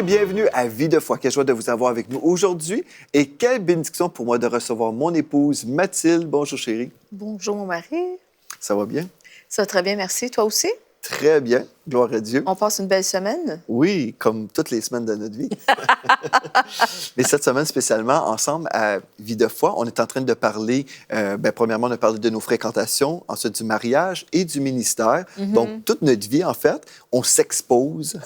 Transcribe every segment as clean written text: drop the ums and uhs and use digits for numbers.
et bienvenue à Vie de foi. Quelle joie de vous avoir avec nous aujourd'hui. Et quelle bénédiction pour moi de recevoir mon épouse Mathilde. Bonjour chérie. Bonjour mon mari. Ça va bien? Ça va très bien, merci. Toi aussi? Très bien, gloire à Dieu. On passe une belle semaine? Oui, comme toutes les semaines de notre vie. Mais cette semaine spécialement, ensemble à Vie de foi, on est en train de parler, premièrement, on a parlé de nos fréquentations, ensuite du mariage et du ministère. Donc, toute notre vie, en fait, on s'expose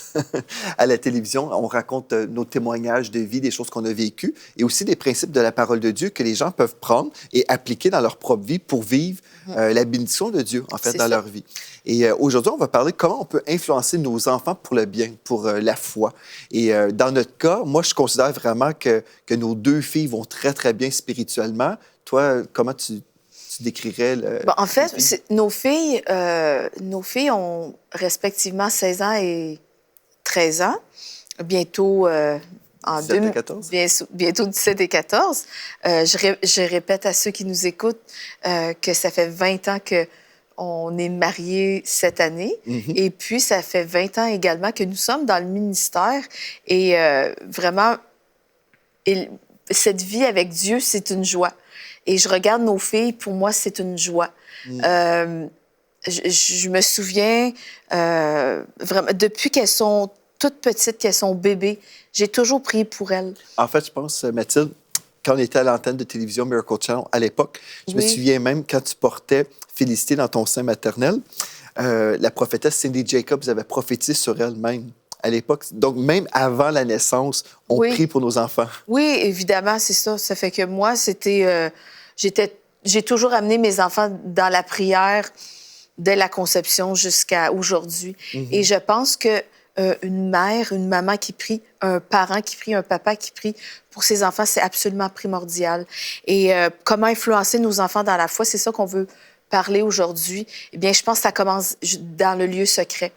à la télévision, on raconte nos témoignages de vie, des choses qu'on a vécues et aussi des principes de la parole de Dieu que les gens peuvent prendre et appliquer dans leur propre vie pour vivre la bénédiction de Dieu, en fait, dans leur vie. Et aujourd'hui, on va parler comment on peut influencer nos enfants pour le bien, pour la foi. Et dans notre cas, moi, je considère vraiment que nos deux filles vont très, très bien spirituellement. Toi, comment tu décrirais le... Bon, en fait, nos filles ont respectivement 16 ans et 13 ans. Bientôt... en 17 et 14? Bientôt 17 et 14. Je répète à ceux qui nous écoutent que ça fait 20 ans qu'on est mariés cette année. Et puis, ça fait 20 ans également que nous sommes dans le ministère. Et vraiment, cette vie avec Dieu, c'est une joie. Et je regarde nos filles, pour moi, c'est une joie. Je me souviens, vraiment, depuis qu'elles sont toutes petites, qu'elles sont bébés, j'ai toujours prié pour elles. En fait, je pense, Mathilde, quand on était à l'antenne de télévision Miracle Channel à l'époque, je me souviens même quand tu portais Félicité dans ton sein maternel, la prophétesse Cindy Jacobs avait prophétisé sur elle-même à l'époque. Donc, même avant la naissance, on prie pour nos enfants. Oui, évidemment, c'est ça. Ça fait que moi, j'ai toujours amené mes enfants dans la prière dès la conception jusqu'à aujourd'hui. Et je pense que une mère, une maman qui prie, un parent qui prie, un papa qui prie pour ses enfants, c'est absolument primordial. Et comment influencer nos enfants dans la foi, c'est ça qu'on veut parler aujourd'hui. Eh bien, je pense que ça commence dans le lieu secret.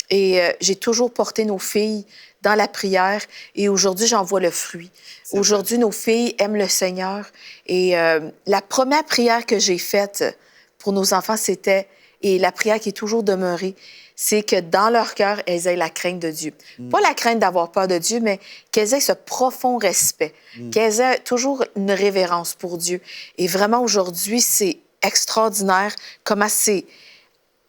Et j'ai toujours porté nos filles dans la prière et aujourd'hui, j'en vois le fruit. Aujourd'hui, nos filles aiment le Seigneur. Et la première prière que j'ai faite pour nos enfants, c'était, et la prière qui est toujours demeurée, c'est que dans leur cœur, elles aient la crainte de Dieu. Pas la crainte d'avoir peur de Dieu, mais qu'elles aient ce profond respect, qu'elles aient toujours une révérence pour Dieu. Et vraiment, aujourd'hui, c'est extraordinaire comment c'est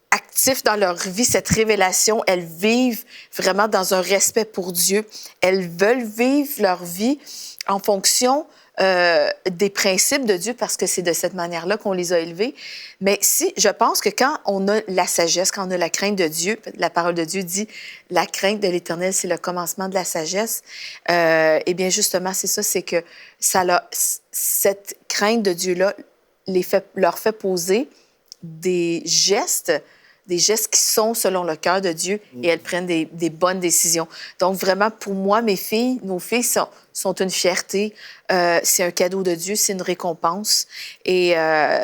actif dans leur vie, cette révélation. Elles vivent vraiment dans un respect pour Dieu. Elles veulent vivre leur vie en fonction des principes de Dieu parce que c'est de cette manière-là qu'on les a élevées. Mais je pense que quand on a la sagesse, quand on a la crainte de Dieu, la parole de Dieu dit « la crainte de l'Éternel, c'est le commencement de la sagesse », eh bien, justement, c'est ça, c'est que cette crainte de Dieu-là leur fait poser des gestes qui sont selon le cœur de Dieu et elles prennent des bonnes décisions. Donc, vraiment, pour moi, nos filles sont une fierté. C'est un cadeau de Dieu, c'est une récompense. Et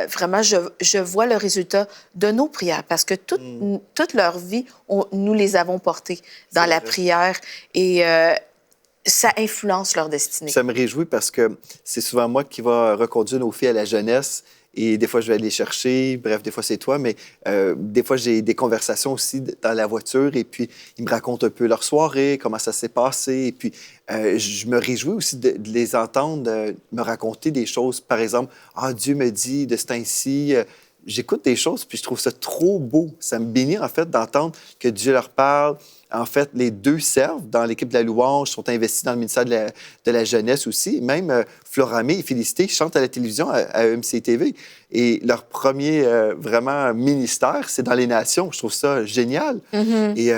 vraiment, je vois le résultat de nos prières parce que toute leur vie, nous les avons portées dans la prière et ça influence leur destinée. Ça me réjouit parce que c'est souvent moi qui va reconduire nos filles à la jeunesse. Et des fois, je vais aller les chercher. Bref, des fois, c'est toi. Mais des fois, j'ai des conversations aussi dans la voiture. Et puis, ils me racontent un peu leur soirée, comment ça s'est passé. Et puis, je me réjouis aussi de les entendre me raconter des choses. Par exemple, « Ah, Dieu me dit de ce temps-ci... J'écoute des choses, puis je trouve ça trop beau. Ça me bénit, en fait, d'entendre que Dieu leur parle. En fait, les deux servent dans l'équipe de la louange, sont investis dans le ministère de la jeunesse aussi. Même Floramé et Félicité chantent à la télévision à MCTV. Et leur premier, vraiment, ministère, c'est dans les nations. Je trouve ça génial. Et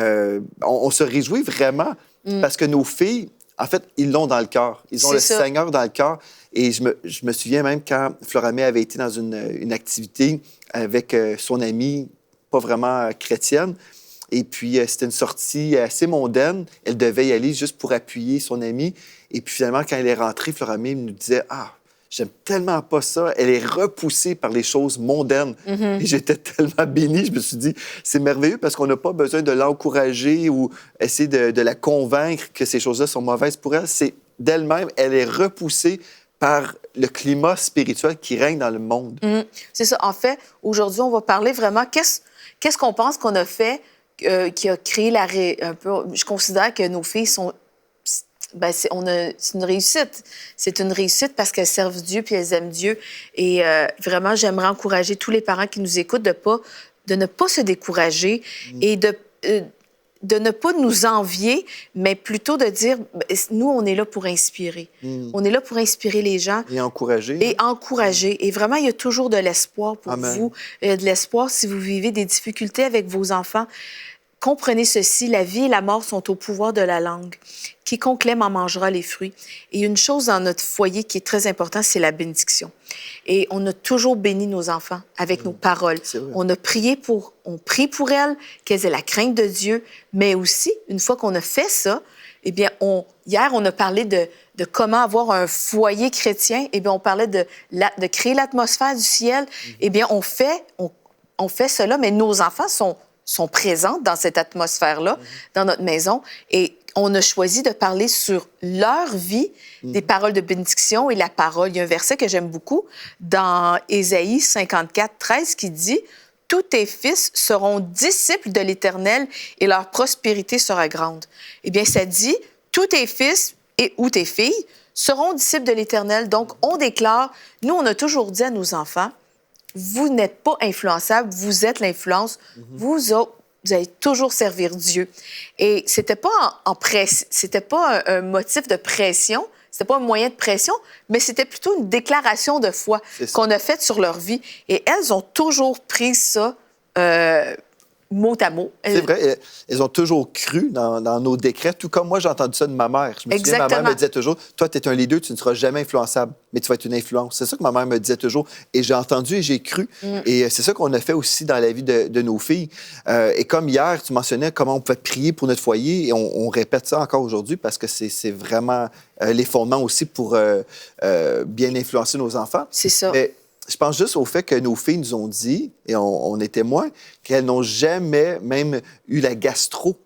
on se réjouit vraiment parce que nos filles, en fait, ils l'ont dans le cœur. Ils ont le Seigneur dans le cœur. Et je me souviens même quand Floramé avait été dans une activité avec son amie, pas vraiment chrétienne. Et puis, c'était une sortie assez mondaine. Elle devait y aller juste pour appuyer son amie. Et puis, finalement, quand elle est rentrée, Floramé nous disait « Ah, j'aime tellement pas ça. » Elle est repoussée par les choses mondaines. Et j'étais tellement béni. Je me suis dit, c'est merveilleux parce qu'on n'a pas besoin de l'encourager ou essayer de la convaincre que ces choses-là sont mauvaises pour elle. C'est d'elle-même, elle est repoussée par le climat spirituel qui règne dans le monde. C'est ça. En fait, aujourd'hui, on va parler vraiment qu'est-ce qu'on pense qu'on a fait qui a créé un peu... Je considère que nos filles sont c'est une réussite. C'est une réussite parce qu'elles servent Dieu puis elles aiment Dieu. Et vraiment, j'aimerais encourager tous les parents qui nous écoutent de ne pas se décourager et de ne pas nous envier, mais plutôt de dire, nous, on est là pour inspirer. On est là pour inspirer les gens. Et encourager. Et encourager. Et vraiment, il y a toujours de l'espoir pour Amen. vous. Il y a de l'espoir si vous vivez des difficultés avec vos enfants. Comprenez ceci, la vie et la mort sont au pouvoir de la langue. Quiconque l'aime en mangera les fruits. Et une chose dans notre foyer qui est très importante, c'est la bénédiction. Et on a toujours béni nos enfants avec nos paroles. On prie pour elles, qu'elles aient la crainte de Dieu, mais aussi, une fois qu'on a fait ça, eh bien, hier, on a parlé de comment avoir un foyer chrétien. Eh bien, on parlait de créer l'atmosphère du ciel. Eh bien, on fait cela, mais nos enfants sont présents dans cette atmosphère-là, dans notre maison. Et on a choisi de parler sur leur vie, des paroles de bénédiction et la parole. Il y a un verset que j'aime beaucoup dans Ésaïe 54, 13 qui dit « Tous tes fils seront disciples de l'Éternel et leur prospérité sera grande. » Eh bien, ça dit « Tous tes fils ou tes filles seront disciples de l'Éternel. » Donc, on déclare, nous, on a toujours dit à nos enfants, vous n'êtes pas influençable, vous êtes l'influence. Vous allez toujours servir Dieu. Et c'était pas c'était pas un motif de pression, c'était pas un moyen de pression, mais c'était plutôt une déclaration de foi qu'on a faite sur leur vie. Et elles ont toujours pris ça mot à mot. C'est vrai, elles ont toujours cru dans nos décrets, tout comme moi, j'ai entendu ça de ma mère. Je me souviens, ma mère me disait toujours, toi, tu es un leader, tu ne seras jamais influençable, mais tu vas être une influence. C'est ça que ma mère me disait toujours. Et j'ai entendu et j'ai cru. Et c'est ça qu'on a fait aussi dans la vie de nos filles. Et comme hier, tu mentionnais comment on pouvait prier pour notre foyer, et on répète ça encore aujourd'hui parce que c'est vraiment les fondements aussi pour bien influencer nos enfants. C'est ça. Mais, je pense juste au fait que nos filles nous ont dit, et on est témoins, qu'elles n'ont jamais même eu la gastro.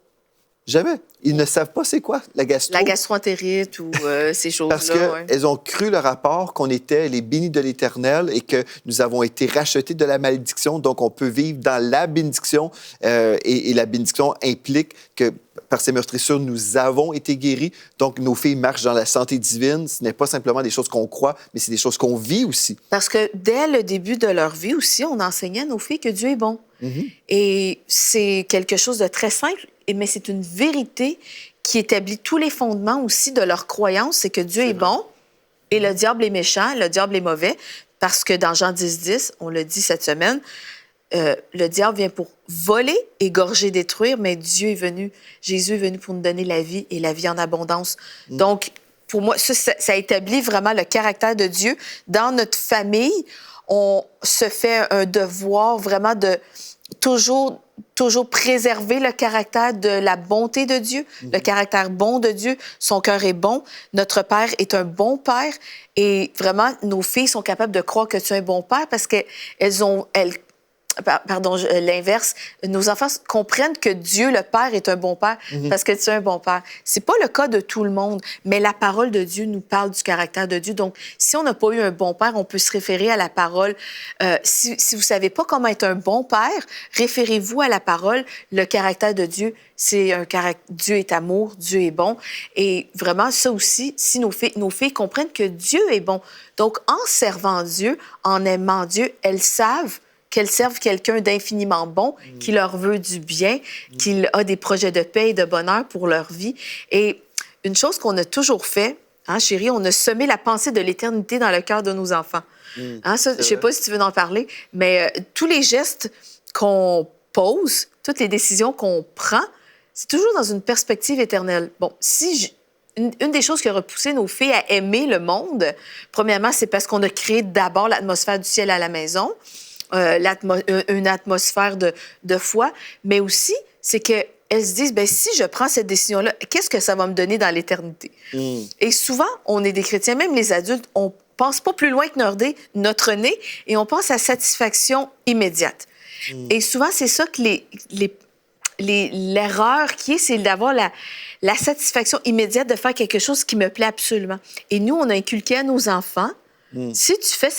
Jamais. Ils ne savent pas c'est quoi, la gastro. La gastroentérite ou ces choses-là. Parce qu'elles ont cru le rapport qu'on était les bénis de l'Éternel et que nous avons été rachetés de la malédiction. Donc, on peut vivre dans la bénédiction. Et la bénédiction implique que par ces meurtrissures, nous avons été guéris. Donc, nos filles marchent dans la santé divine. Ce n'est pas simplement des choses qu'on croit, mais c'est des choses qu'on vit aussi. Parce que dès le début de leur vie aussi, on enseignait à nos filles que Dieu est bon. Et c'est quelque chose de très simple, mais c'est une vérité qui établit tous les fondements aussi de leur croyance, c'est que Dieu est bon et le diable est méchant, le diable est mauvais, parce que dans Jean 10, on l'a dit cette semaine, le diable vient pour voler, égorger, détruire, mais Jésus est venu pour nous donner la vie et la vie en abondance. Donc, pour moi, ça établit vraiment le caractère de Dieu. Dans notre famille, on se fait un devoir vraiment de toujours préserver le caractère de la bonté de Dieu, le caractère bon de Dieu. Son cœur est bon. Notre Père est un bon Père. Et vraiment, nos filles sont capables de croire que tu es un bon Père parce l'inverse, nos enfants comprennent que Dieu, le Père, est un bon Père parce que tu es un bon Père. C'est pas le cas de tout le monde, mais la parole de Dieu nous parle du caractère de Dieu. Donc, si on n'a pas eu un bon Père, on peut se référer à la parole. Si vous savez pas comment être un bon Père, référez-vous à la parole. Le caractère de Dieu, c'est Dieu est amour, Dieu est bon. Et vraiment, ça aussi, si nos filles comprennent que Dieu est bon. Donc, en servant Dieu, en aimant Dieu, elles savent qu'elles servent quelqu'un d'infiniment bon, qui leur veut du bien, qui a des projets de paix et de bonheur pour leur vie. Et une chose qu'on a toujours fait, hein, chérie, on a semé la pensée de l'éternité dans le cœur de nos enfants. Hein, ça, je ne sais pas si tu veux en parler, mais tous les gestes qu'on pose, toutes les décisions qu'on prend, c'est toujours dans une perspective éternelle. Bon, une des choses qui a repoussé nos filles à aimer le monde, premièrement, c'est parce qu'on a créé d'abord l'atmosphère du ciel à la maison, une atmosphère de foi, mais aussi, c'est qu'elles se disent, bien, si je prends cette décision-là, qu'est-ce que ça va me donner dans l'éternité? Et souvent, on est des chrétiens, même les adultes, on pense pas plus loin que notre nez et on pense à satisfaction immédiate. Et souvent, c'est ça que l'erreur qui est, c'est d'avoir la satisfaction immédiate de faire quelque chose qui me plaît absolument. Et nous, on a inculqué à nos enfants, si tu fais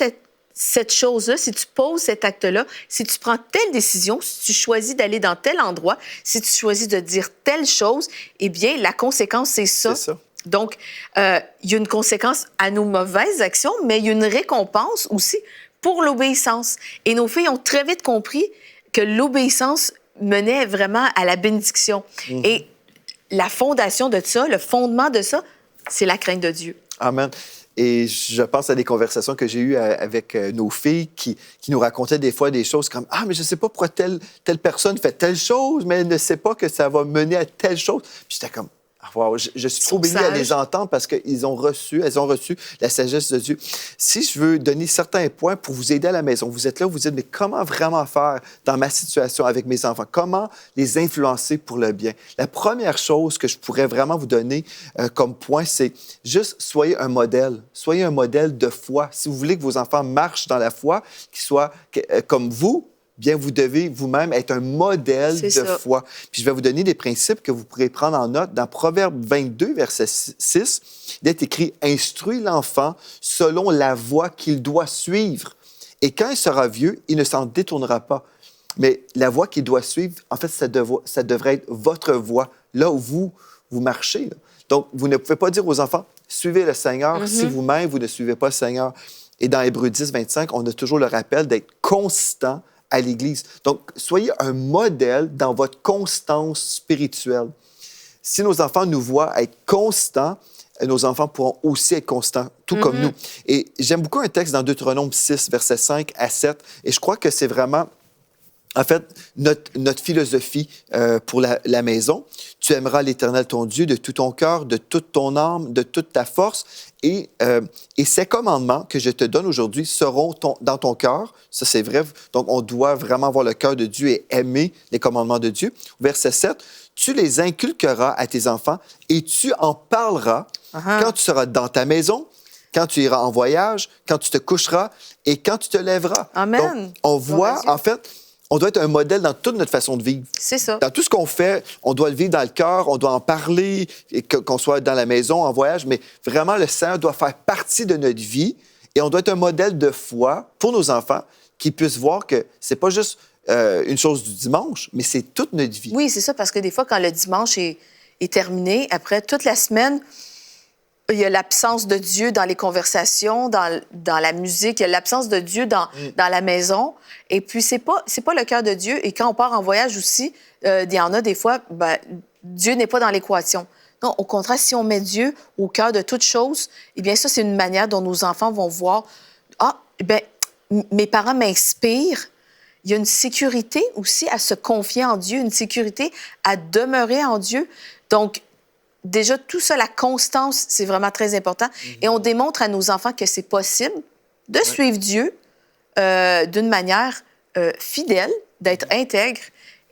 cette chose-là, si tu poses cet acte-là, si tu prends telle décision, si tu choisis d'aller dans tel endroit, si tu choisis de dire telle chose, eh bien, la conséquence, c'est ça. Donc, il y a une conséquence à nos mauvaises actions, mais il y a une récompense aussi pour l'obéissance. Et nos filles ont très vite compris que l'obéissance menait vraiment à la bénédiction. Et la fondation de ça, le fondement de ça, c'est la crainte de Dieu. Amen. Et je pense à des conversations que j'ai eues avec nos filles qui nous racontaient des fois des choses comme « Ah, mais je ne sais pas pourquoi telle personne fait telle chose, mais elle ne sait pas que ça va mener à telle chose. » Puis j'étais comme « Wow, je suis trop béni à les entendre parce qu'elles ont reçu la sagesse de Dieu. » Si je veux donner certains points pour vous aider à la maison, vous êtes là, vous dites « Mais comment vraiment faire dans ma situation avec mes enfants? Comment les influencer pour le bien? » La première chose que je pourrais vraiment vous donner comme point, c'est juste soyez un modèle. Soyez un modèle de foi. Si vous voulez que vos enfants marchent dans la foi, qu'ils soient comme vous, bien, vous devez vous-même être un modèle de foi. Puis je vais vous donner des principes que vous pourrez prendre en note. Dans Proverbe 22, verset 6, il est écrit « Instruis l'enfant selon la voie qu'il doit suivre. Et quand il sera vieux, il ne s'en détournera pas. » Mais la voie qu'il doit suivre, en fait, ça devrait être votre voie, là où vous marchez. Là. Donc, vous ne pouvez pas dire aux enfants « Suivez le Seigneur si vous-même, vous ne suivez pas le Seigneur. » Et dans Hébreux 10, 25, on a toujours le rappel d'être constant à l'Église. Donc, soyez un modèle dans votre constance spirituelle. Si nos enfants nous voient être constants, nos enfants pourront aussi être constants, tout comme nous. Et j'aime beaucoup un texte dans Deutéronome 6, versets 5 à 7, et je crois que c'est vraiment, en fait, notre philosophie pour la maison. Tu aimeras l'Éternel, ton Dieu, de tout ton cœur, de toute ton âme, de toute ta force. Et ces commandements que je te donne aujourd'hui seront dans ton cœur. Ça, c'est vrai. Donc, on doit vraiment avoir le cœur de Dieu et aimer les commandements de Dieu. Verset 7, tu les inculqueras à tes enfants et tu en parleras quand tu seras dans ta maison, quand tu iras en voyage, quand tu te coucheras et quand tu te lèveras. Amen. Donc, on voit, en fait, on doit être un modèle dans toute notre façon de vivre. C'est ça. Dans tout ce qu'on fait, on doit le vivre dans le cœur, on doit en parler, qu'on soit dans la maison, en voyage, mais vraiment, le Seigneur doit faire partie de notre vie et on doit être un modèle de foi pour nos enfants qui puissent voir que c'est pas juste une chose du dimanche, mais c'est toute notre vie. Oui, c'est ça, parce que des fois, quand le dimanche est terminé, après toute la semaine, il y a l'absence de Dieu dans les conversations, dans la musique, il y a l'absence de Dieu dans la maison. Et puis, c'est pas le cœur de Dieu. Et quand on part en voyage aussi, il y en a des fois, Dieu n'est pas dans l'équation. Non, au contraire, si on met Dieu au cœur de toute chose, eh bien, ça, c'est une manière dont nos enfants vont voir « Ah, bien, mes parents m'inspirent. » Il y a une sécurité aussi à se confier en Dieu, une sécurité à demeurer en Dieu. Donc, déjà, tout ça, la constance, c'est vraiment très important. Et on démontre à nos enfants que c'est possible de suivre Dieu d'une manière fidèle, d'être intègre.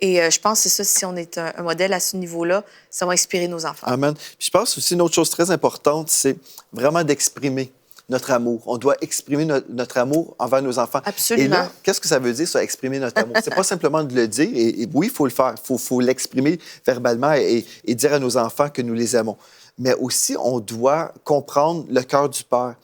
Et je pense que c'est ça, si on est un modèle à ce niveau-là, ça va inspirer nos enfants. Amen. Puis je pense aussi une autre chose très importante, c'est vraiment d'exprimer notre amour. On doit exprimer notre amour envers nos enfants. Absolument. Et là, qu'est-ce que ça veut dire, ça, exprimer notre amour? C'est pas simplement de le dire, et oui, il faut le faire. Il faut l'exprimer verbalement et dire à nos enfants que nous les aimons. Mais aussi, on doit comprendre le cœur du Père.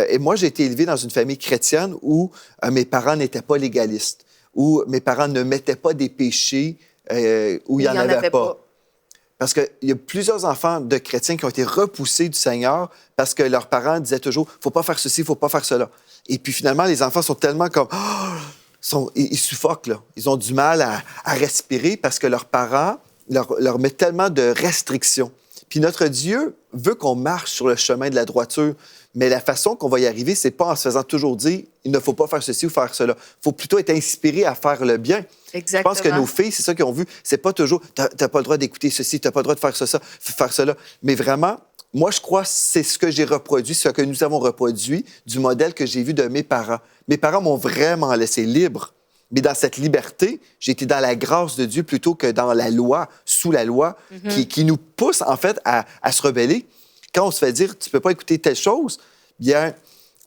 Et moi, j'ai été élevé dans une famille chrétienne où mes parents n'étaient pas légalistes, où mes parents ne mettaient pas des péchés où il n'y en avait pas. Parce qu'il y a plusieurs enfants de chrétiens qui ont été repoussés du Seigneur parce que leurs parents disaient toujours « faut pas faire ceci, faut pas faire cela ». Et puis finalement, les enfants sont tellement comme ils suffoquent, là. Ils ont du mal à respirer parce que leurs parents leur mettent tellement de restrictions. Puis notre Dieu veut qu'on marche sur le chemin de la droiture, mais la façon qu'on va y arriver, c'est pas en se faisant toujours dire « il ne faut pas faire ceci ou faire cela ». Il faut plutôt être inspiré à faire le bien. Exactement. Je pense que nos filles, c'est ça qu'ils ont vu. C'est pas toujours « t'as pas le droit d'écouter ceci, t'as pas le droit de faire ça, faire cela ». Mais vraiment, moi, je crois que c'est ce que j'ai reproduit, ce que nous avons reproduit du modèle que j'ai vu de mes parents. Mes parents m'ont vraiment laissé libre. Mais dans cette liberté, j'ai été dans la grâce de Dieu plutôt que dans la loi, sous la loi, qui nous pousse, en fait, à se rebeller. Quand on se fait dire « tu peux pas écouter telle chose », bien,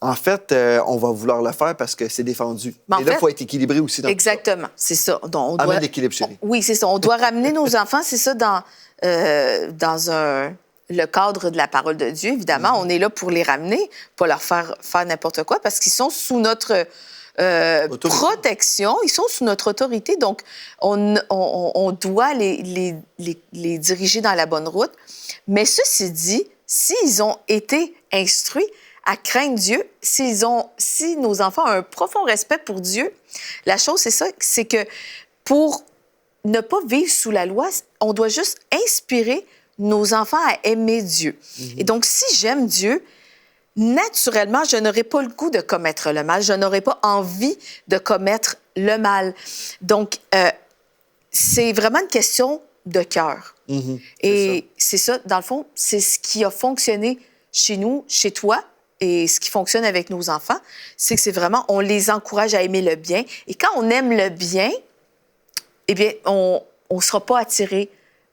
en fait, on va vouloir le faire parce que c'est défendu. Mais là, il faut être équilibré aussi dans exactement, c'est ça. Donc, on doit... l'équilibre, chérie. Oui, c'est ça. On doit ramener nos enfants, c'est ça, dans le cadre de la parole de Dieu, évidemment. On est là pour les ramener, pas leur faire n'importe quoi, parce qu'ils sont sous notre protection, ils sont sous notre autorité. Donc, on doit les diriger dans la bonne route. Mais ceci dit, s'ils ont été instruits à craindre Dieu, si nos enfants ont un profond respect pour Dieu, la chose, c'est ça, c'est que pour ne pas vivre sous la loi, on doit juste inspirer nos enfants à aimer Dieu. Et donc, si j'aime Dieu, naturellement, je n'aurai pas le goût de commettre le mal, je n'aurai pas envie de commettre le mal. Donc, c'est vraiment une question de cœur. Et c'est ça, dans le fond, c'est ce qui a fonctionné chez nous, chez toi, et ce qui fonctionne avec nos enfants, c'est que c'est vraiment, on les encourage à aimer le bien. Et quand on aime le bien, eh bien, on ne sera pas attiré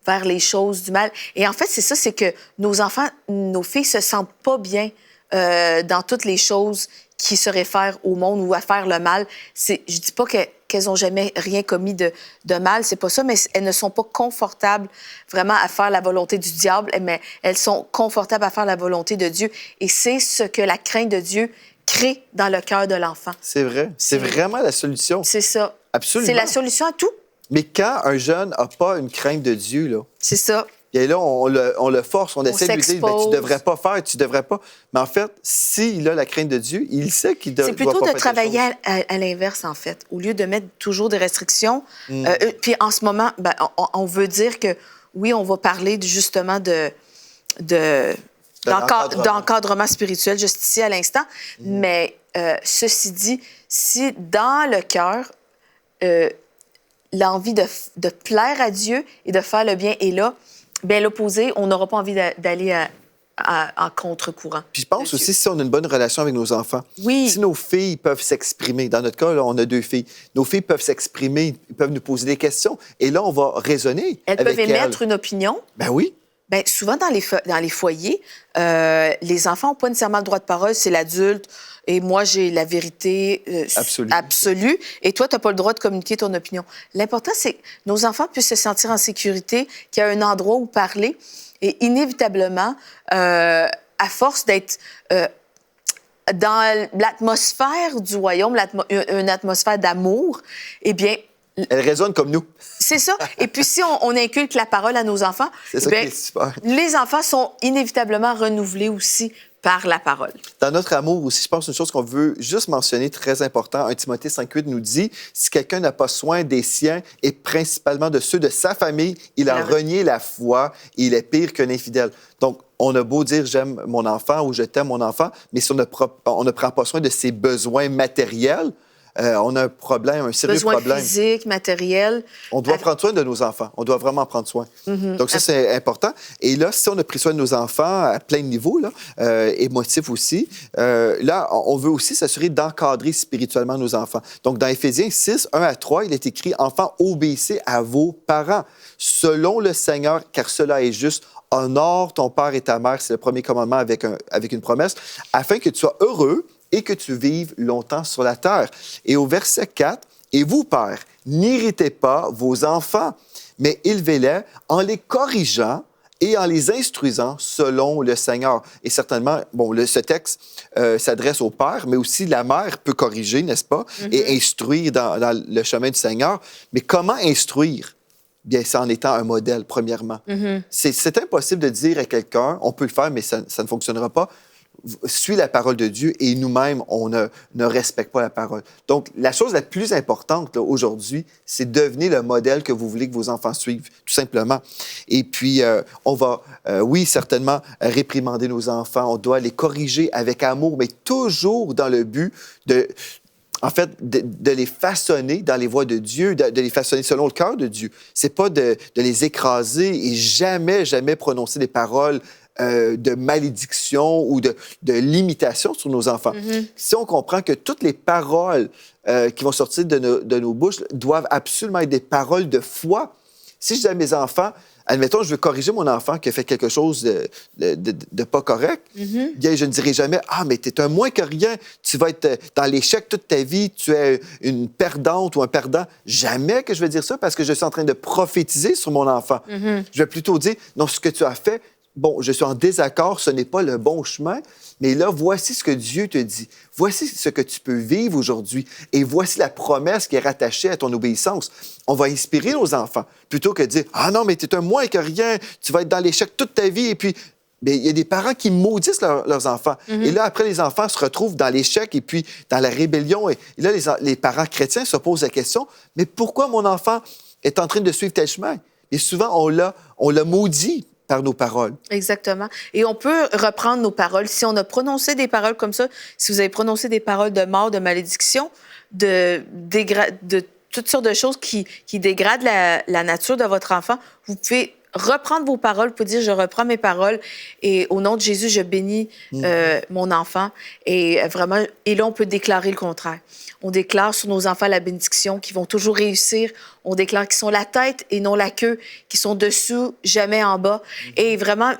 vers les choses du mal. Et en fait, c'est ça, c'est que nos enfants, nos filles se sentent pas bien dans toutes les choses qui se réfèrent au monde ou à faire le mal. Je dis pas qu'elles n'ont jamais rien commis de mal, c'est pas ça, mais elles ne sont pas confortables vraiment à faire la volonté du diable, mais elles sont confortables à faire la volonté de Dieu. Et c'est ce que la crainte de Dieu crée dans le cœur de l'enfant. C'est vrai. C'est vraiment la solution. C'est ça. Absolument. C'est la solution à tout. Mais quand un jeune n'a pas une crainte de Dieu, là... C'est ça. Et là, on le force, on essaie de lui dire, ben, tu devrais pas faire, tu devrais pas. Mais en fait, s'il a la crainte de Dieu, il sait qu'il doit pas faire. C'est plutôt de travailler à l'inverse, en fait. Au lieu de mettre toujours des restrictions. Puis en ce moment, ben, on veut dire que, oui, on va parler justement d'encadrement spirituel juste ici à l'instant. Mais ceci dit, si dans le cœur, l'envie de plaire à Dieu et de faire le bien est là, bien, l'opposé, on n'aura pas envie d'aller en contre-courant. Puis je pense aussi, si on a une bonne relation avec nos enfants, si nos filles peuvent s'exprimer, dans notre cas, là, on a 2 filles, nos filles peuvent s'exprimer, ils peuvent nous poser des questions, et là, on va raisonner Elles peuvent émettre une opinion. Ben oui. Bien, souvent, dans les foyers, les enfants n'ont pas nécessairement le droit de parole, c'est l'adulte. Et moi, j'ai la vérité absolue. Et toi, tu n'as pas le droit de communiquer ton opinion. L'important, c'est que nos enfants puissent se sentir en sécurité, qu'il y a un endroit où parler. Et inévitablement, à force d'être dans l'atmosphère du royaume, une atmosphère d'amour, eh bien... Elle résonne comme nous. C'est ça. Et puis, si on inculque la parole à nos enfants, c'est ça qui est super. Les enfants sont inévitablement renouvelés aussi par la parole. Dans notre amour aussi, je pense une chose qu'on veut juste mentionner, très important, 1 Timothée 5,8 nous dit « Si quelqu'un n'a pas soin des siens et principalement de ceux de sa famille, il a renié la foi et il est pire qu'un infidèle. » Donc, on a beau dire « j'aime mon enfant » ou « je t'aime mon enfant », mais si on ne prend pas soin de ses besoins matériels, on a un problème, un sérieux problème. Besoins physiques, matériels. On doit prendre soin de nos enfants. On doit vraiment prendre soin. Donc, ça, c'est important. Et là, si on a pris soin de nos enfants à plein de niveaux, là, émotifs aussi, là, on veut aussi s'assurer d'encadrer spirituellement nos enfants. Donc, dans Éphésiens 6, 1 à 3, il est écrit « Enfants, obéissez à vos parents, selon le Seigneur, car cela est juste. Honore ton père et ta mère. » C'est le premier commandement avec une promesse, afin que tu sois heureux et que tu vives longtemps sur la terre. Et au verset 4, « Et vous, pères, n'irritez pas vos enfants, mais élevez-les en les corrigeant et en les instruisant selon le Seigneur. » Et certainement, bon, ce texte s'adresse au père, mais aussi la mère peut corriger, n'est-ce pas, et instruire dans le chemin du Seigneur. Mais comment instruire? Bien, c'est en étant un modèle, premièrement. C'est impossible de dire à quelqu'un, on peut le faire, mais ça ne fonctionnera pas, suis la parole de Dieu et nous-mêmes, on ne respecte pas la parole. Donc, la chose la plus importante là, aujourd'hui, c'est devenir le modèle que vous voulez que vos enfants suivent, tout simplement. Et puis, on va, oui, certainement, réprimander nos enfants. On doit les corriger avec amour, mais toujours dans le but de les façonner dans les voies de Dieu, de les façonner selon le cœur de Dieu. C'est pas de les écraser et jamais prononcer des paroles de malédiction ou de limitation sur nos enfants. Si on comprend que toutes les paroles qui vont sortir de nos bouches doivent absolument être des paroles de foi. Si je dis à mes enfants, admettons, je veux corriger mon enfant qui a fait quelque chose de pas correct, bien, je ne dirai jamais « Ah, mais tu es un moins que rien, tu vas être dans l'échec toute ta vie, tu es une perdante ou un perdant. » Jamais que je vais dire ça parce que je suis en train de prophétiser sur mon enfant. Je vais plutôt dire « Non, ce que tu as fait, bon, je suis en désaccord, ce n'est pas le bon chemin, mais là, voici ce que Dieu te dit. Voici ce que tu peux vivre aujourd'hui. Et voici la promesse qui est rattachée à ton obéissance. » On va inspirer nos enfants plutôt que de dire « Ah non, mais tu es un moins que rien, tu vas être dans l'échec toute ta vie. » Et puis, bien, il y a des parents qui maudissent leurs enfants. Et là, après, les enfants se retrouvent dans l'échec et puis dans la rébellion. Et là, les parents chrétiens se posent la question, mais pourquoi mon enfant est en train de suivre tel chemin? Et souvent, on l'a maudit par nos paroles. Exactement. Et on peut reprendre nos paroles. Si on a prononcé des paroles comme ça, si vous avez prononcé des paroles de mort, de malédiction, de toutes sortes de choses qui dégradent la nature de votre enfant, vous pouvez reprendre vos paroles, vous pouvez dire, je reprends mes paroles et au nom de Jésus, je bénis mon enfant. Et vraiment, et là, on peut déclarer le contraire. On déclare sur nos enfants la bénédiction, qu'ils vont toujours réussir. On déclare qu'ils sont la tête et non la queue, qu'ils sont dessous, jamais en bas. Et vraiment,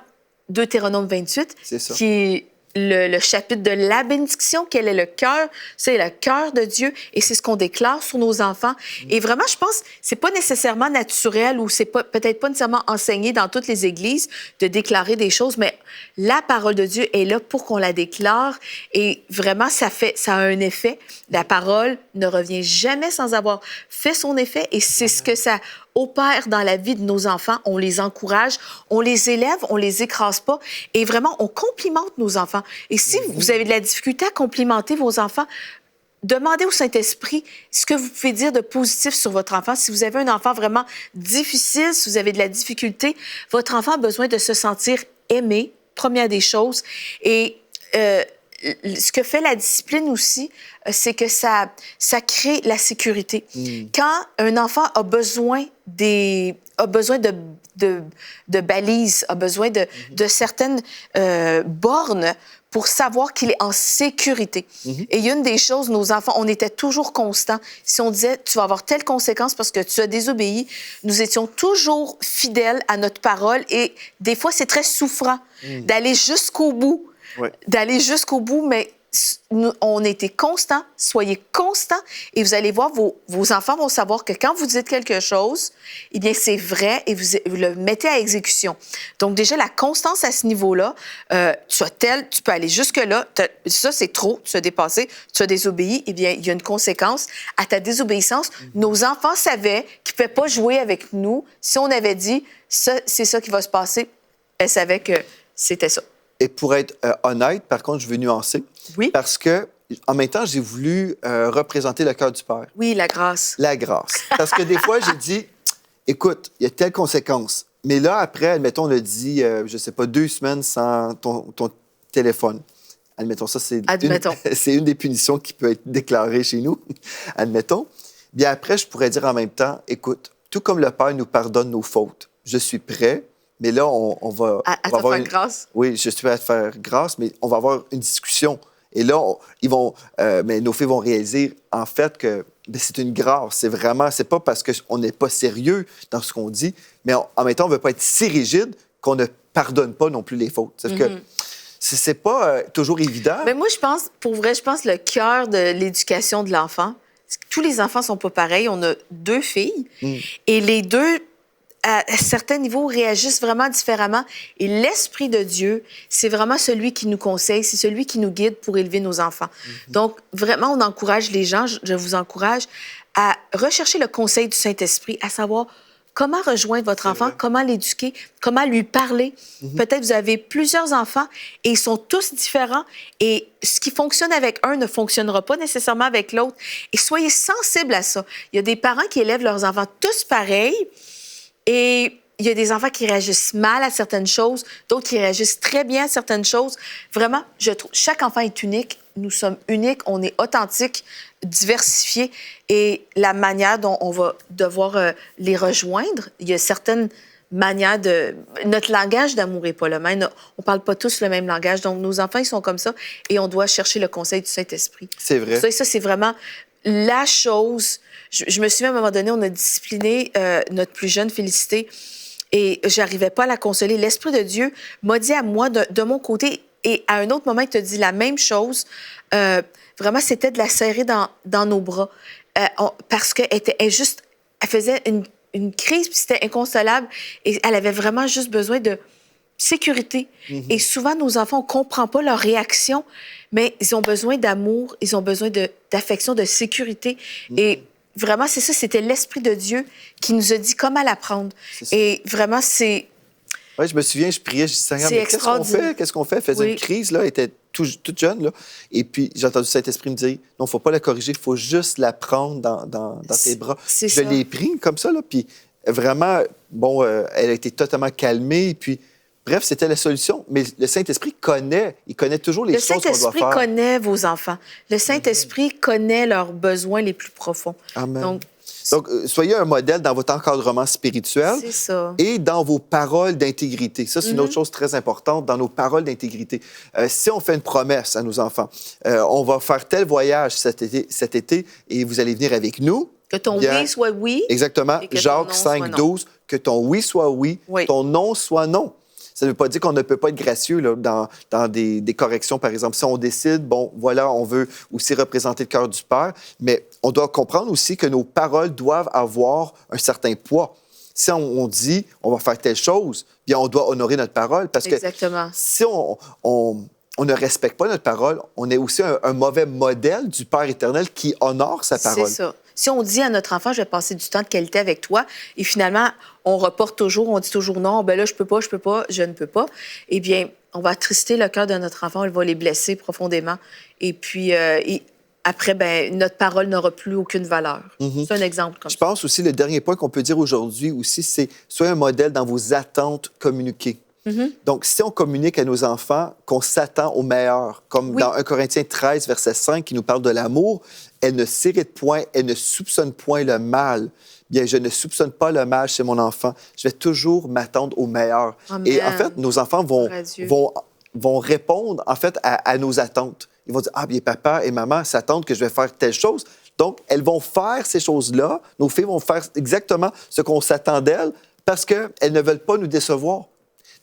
Deutéronome 28, qui est le chapitre de la bénédiction, quel est le cœur, c'est le cœur de Dieu et c'est ce qu'on déclare sur nos enfants. Et vraiment, je pense, c'est pas nécessairement naturel ou c'est peut-être pas nécessairement enseigné dans toutes les églises de déclarer des choses, mais la parole de Dieu est là pour qu'on la déclare et vraiment, ça a un effet. La parole ne revient jamais sans avoir fait son effet et c'est ce que ça opère dans la vie de nos enfants. On les encourage, on les élève, on les écrase pas et vraiment, on complimente nos enfants. Et si vous avez de la difficulté à complimenter vos enfants, demandez au Saint-Esprit ce que vous pouvez dire de positif sur votre enfant. Si vous avez un enfant vraiment difficile, si vous avez de la difficulté, votre enfant a besoin de se sentir aimé, première des choses. Et ce que fait la discipline aussi, c'est que ça crée la sécurité. Quand un enfant a besoin de balises, a besoin de certaines bornes pour savoir qu'il est en sécurité. Et il y a une des choses, nos enfants, on était toujours constants. Si on disait, tu vas avoir telle conséquence parce que tu as désobéi, nous étions toujours fidèles à notre parole et des fois, c'est très souffrant d'aller jusqu'au bout. Ouais. D'aller jusqu'au bout, mais on était constants. Soyez constants et vous allez voir, vos enfants vont savoir que quand vous dites quelque chose, eh bien, c'est vrai et vous le mettez à exécution. Donc, déjà, la constance à ce niveau-là, tu peux aller jusque-là. Ça, c'est trop, tu as dépassé, tu as désobéi. Eh bien, il y a une conséquence à ta désobéissance. Nos enfants savaient qu'ils ne pouvaient pas jouer avec nous. Si on avait dit, ça, c'est ça qui va se passer, elles savaient que c'était ça. Et pour être honnête, par contre, je veux nuancer. Oui. Parce que, en même temps, j'ai voulu représenter le cœur du Père. Oui, la grâce. La grâce. Parce que des fois, j'ai dit, écoute, il y a telle conséquence. Mais là, après, admettons, on a dit, je ne sais pas, 2 semaines sans ton téléphone. Admettons, ça, c'est une des punitions qui peut être déclarée chez nous. Admettons. Bien après, je pourrais dire en même temps, écoute, tout comme le Père nous pardonne nos fautes, je suis prêt. Mais là, on va... À te faire grâce? Oui, je suis prêt à te faire grâce, mais on va avoir une discussion. Et là, mais nos filles vont réaliser, en fait, que c'est une grâce. C'est pas parce qu'on n'est pas sérieux dans ce qu'on dit, mais en même temps, on ne veut pas être si rigide qu'on ne pardonne pas non plus les fautes. C'est-à-dire que c'est pas toujours évident. Mais moi, je pense, pour vrai, le cœur de l'éducation de l'enfant, tous les enfants ne sont pas pareils. On a 2 filles et les 2... à certains niveaux, réagissent vraiment différemment. Et l'Esprit de Dieu, c'est vraiment celui qui nous conseille, c'est celui qui nous guide pour élever nos enfants. Donc, vraiment, on encourage les gens, je vous encourage à rechercher le conseil du Saint-Esprit, à savoir comment rejoindre votre enfant, comment l'éduquer, comment lui parler. Peut-être vous avez plusieurs enfants et ils sont tous différents et ce qui fonctionne avec un ne fonctionnera pas nécessairement avec l'autre. Et soyez sensibles à ça. Il y a des parents qui élèvent leurs enfants tous pareils. Et il y a des enfants qui réagissent mal à certaines choses, d'autres qui réagissent très bien à certaines choses. Vraiment, je trouve chaque enfant est unique. Nous sommes uniques, on est authentiques, diversifiés. Et la manière dont on va devoir les rejoindre, il y a certaines manières de... Notre langage d'amour n'est pas le même. On ne parle pas tous le même langage. Donc, nos enfants, ils sont comme ça et on doit chercher le conseil du Saint-Esprit. C'est vrai. Ça, c'est vraiment la chose... Je me souviens, à un moment donné, on a discipliné notre plus jeune, Félicité, et j'arrivais pas à la consoler. L'Esprit de Dieu m'a dit à moi, de mon côté, et à un autre moment, il te dit la même chose. Vraiment, c'était de la serrer dans nos bras. Parce qu'elle faisait une crise, puis c'était inconsolable, et elle avait vraiment juste besoin de sécurité. Et souvent, nos enfants, on ne comprend pas leur réaction, mais ils ont besoin d'amour, ils ont besoin d'affection, de sécurité. Et vraiment, c'est ça, c'était l'Esprit de Dieu qui nous a dit comment l'apprendre. Et vraiment, c'est Oui, je me souviens, je priais, je disais, Seigneur, C'est mais qu'est-ce qu'on extraordinaire. fait? Qu'est-ce qu'on fait? Elle faisait Oui. une crise, là, elle était toute jeune, là. Et puis, j'ai entendu Saint-Esprit me dire, non, il ne faut pas la corriger, il faut juste la prendre dans tes bras. C'est Je ça. l'ai pris comme ça, là, puis vraiment, bon, elle a été totalement calmée, puis bref, c'était la solution. Mais le Saint-Esprit il connaît toujours les Le choses qu'on doit Saint-Esprit faire. connaît vos enfants. Le Saint-Esprit connaît leurs besoins les plus profonds. Amen. Donc, soyez un modèle dans votre encadrement spirituel C'est ça. et dans vos paroles d'intégrité. Ça, c'est une autre chose très importante, dans nos paroles d'intégrité. Si on fait une promesse à nos enfants, on va faire tel voyage cet été et vous allez venir avec nous. Que ton Bien, oui soit oui. Exactement. Et que ton Jacques non soit 5, non. 12, que ton oui soit oui, Oui. ton non soit non. Ça ne veut pas dire qu'on ne peut pas être gracieux là, dans des corrections, par exemple. Si on décide, bon, voilà, on veut aussi représenter le cœur du Père, mais on doit comprendre aussi que nos paroles doivent avoir un certain poids. Si on dit, on va faire telle chose, bien, on doit honorer notre parole, parce Exactement. que si on ne respecte pas notre parole, on est aussi un mauvais modèle du Père éternel qui honore sa parole. C'est ça. Si on dit à notre enfant, je vais passer du temps de qualité avec toi, et finalement, on reporte toujours, on dit toujours non, ben là, je peux pas, je ne peux pas, eh bien, on va attrister le cœur de notre enfant, on va les blesser profondément. Et puis, après, ben, notre parole n'aura plus aucune valeur. C'est un exemple comme Je ça. pense aussi, le dernier point qu'on peut dire aujourd'hui aussi, c'est soyez un modèle dans vos attentes communiquées. Donc, si on communique à nos enfants qu'on s'attend au meilleur, comme Oui. dans 1 Corinthiens 13, verset 5, qui nous parle de l'amour, elle ne s'irrite point, elle ne soupçonne point le mal. Bien, je ne soupçonne pas le mal chez mon enfant. Je vais toujours m'attendre au meilleur. Amen. Et en fait, nos enfants Gloire à Dieu. vont répondre en fait à nos attentes. Ils vont dire, ah bien, papa et maman s'attendent que je vais faire telle chose. Donc, elles vont faire ces choses-là. Nos filles vont faire exactement ce qu'on s'attend d'elles parce qu'elles ne veulent pas nous décevoir.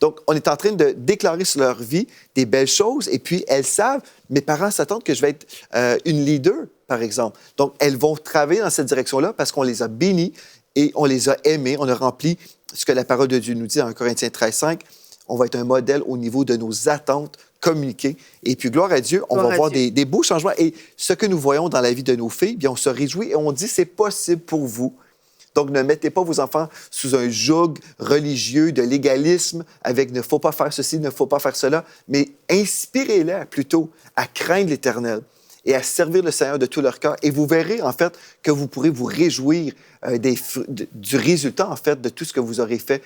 Donc, on est en train de déclarer sur leur vie des belles choses et puis elles savent, mes parents s'attendent que je vais être une leader, par exemple. Donc, elles vont travailler dans cette direction-là parce qu'on les a bénies et on les a aimées, on a rempli ce que la parole de Dieu nous dit en Corinthiens 13, 5. On va être un modèle au niveau de nos attentes communiquées. Et puis, gloire à Dieu, on Gloire va à voir Dieu. des beaux changements. Et ce que nous voyons dans la vie de nos filles, bien, on se réjouit et on dit, c'est possible pour vous. Donc, ne mettez pas vos enfants sous un joug religieux de légalisme avec ne faut pas faire ceci, ne faut pas faire cela, mais inspirez-les plutôt à craindre l'Éternel et à servir le Seigneur de tout leur cœur. Et vous verrez, en fait, que vous pourrez vous réjouir du résultat, en fait, de tout ce que vous aurez fait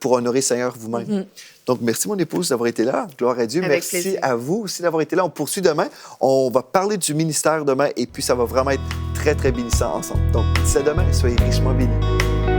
pour honorer le Seigneur vous-même. Donc, merci, mon épouse, d'avoir été là. Gloire à Dieu. Avec Merci plaisir. à vous aussi d'avoir été là. On poursuit demain. On va parler du ministère demain et puis ça va vraiment être très, très bénissant ensemble. Donc, d'ici à demain, soyez richement bénis.